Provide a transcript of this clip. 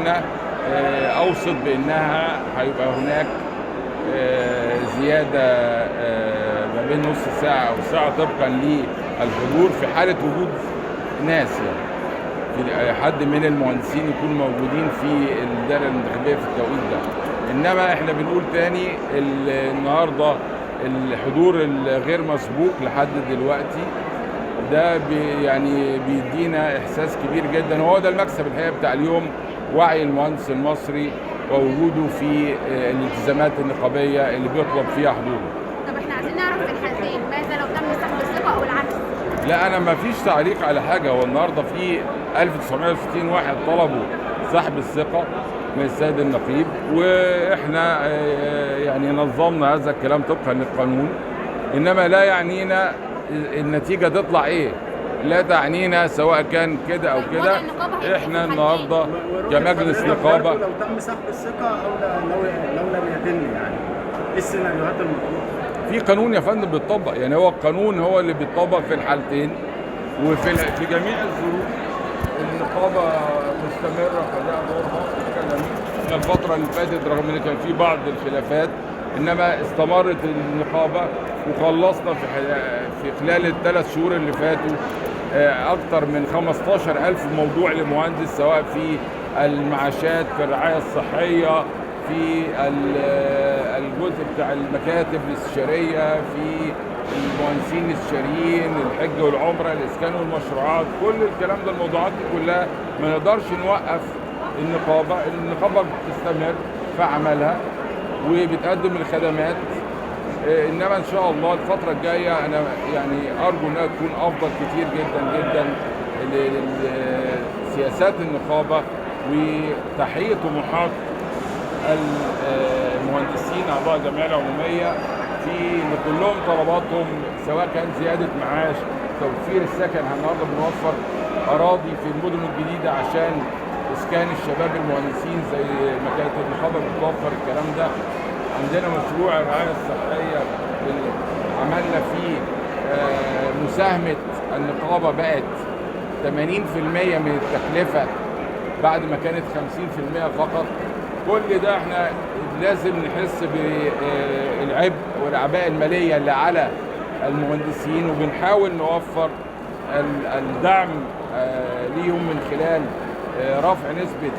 قلنا اوصت بانها هيبقى هناك زياده ما بين نص ساعه او ساعه طبقا للحضور في حاله وجود ناس، يعني في حد من المهندسين يكونوا موجودين في الدائره الانتخابيه في التوقيت ده. انما احنا بنقول تاني النهارده الحضور الغير مسبوق لحد دلوقتي ده يعني بيدينا احساس كبير جدا، وهو ده المكسب الحقيقه بتاع اليوم، وعي المهندس المصري ووجوده في الالتزامات النقابيه اللي بيطلب فيها حضوره. طب احنا عايزين نعرف في الحالتين ماذا لو تم سحب الثقه او العكس؟ لا انا ما فيش تعليق على حاجه، هو النهارده في 1960 واحد طلبوا سحب الثقه من السيد النقيب، واحنا يعني نظمنا هذا الكلام طبقا للقانون، انما لا يعنينا النتيجه تطلع ايه، لا تعنينا سواء كان كده او كده. احنا النهارده كمجلس نقابه لو تم سحب الثقه او لو لم يتم، يعني ايه السيناريوهات المطلوبه؟ في قانون يا فندم بيتطبق، يعني هو القانون هو اللي بيتطبق في الحالتين، وفي جميع الظروف النقابه مستمره في اداء دورها. من الفتره اللي فاتت رغم ان كان في بعض الخلافات، انما استمرت النقابه وخلصنا في خلال الثلاث شهور اللي فاتوا اكثر من 15,000 موضوع لمهندس، سواء في المعاشات، في الرعايه الصحيه، في الجزء بتاع المكاتب الاستشاريه، في المهندسين الاستشاريين، الحج والعمره، الاسكان والمشروعات، كل الكلام ده الموضوعات دي كلها ما نقدرش نوقف النقابه بتستمر في عملها وبتقدم الخدمات. انما ان شاء الله الفتره الجايه انا يعني ارجو انها تكون افضل كتير جدا جدا لسياسات النقابه وتحقيق طموحات المهندسين اعضاء الجمعيه العموميه في ان كلهم طلباتهم، سواء كان زياده معاش، توفير السكن. النهارده بنوفر اراضي في المدن الجديده عشان اسكان الشباب المهندسين زي مكاتب النقابه بتوفر الكلام ده. عندنا مشروع الرعايه الصحيه اللي عملنا فيه مساهمه النقابه بقت 80% من التكلفه بعد ما كانت 50% فقط. كل ده احنا لازم نحس بالعبء والاعباء الماليه اللي على المهندسين، وبنحاول نوفر الدعم ليهم من خلال رفع نسبه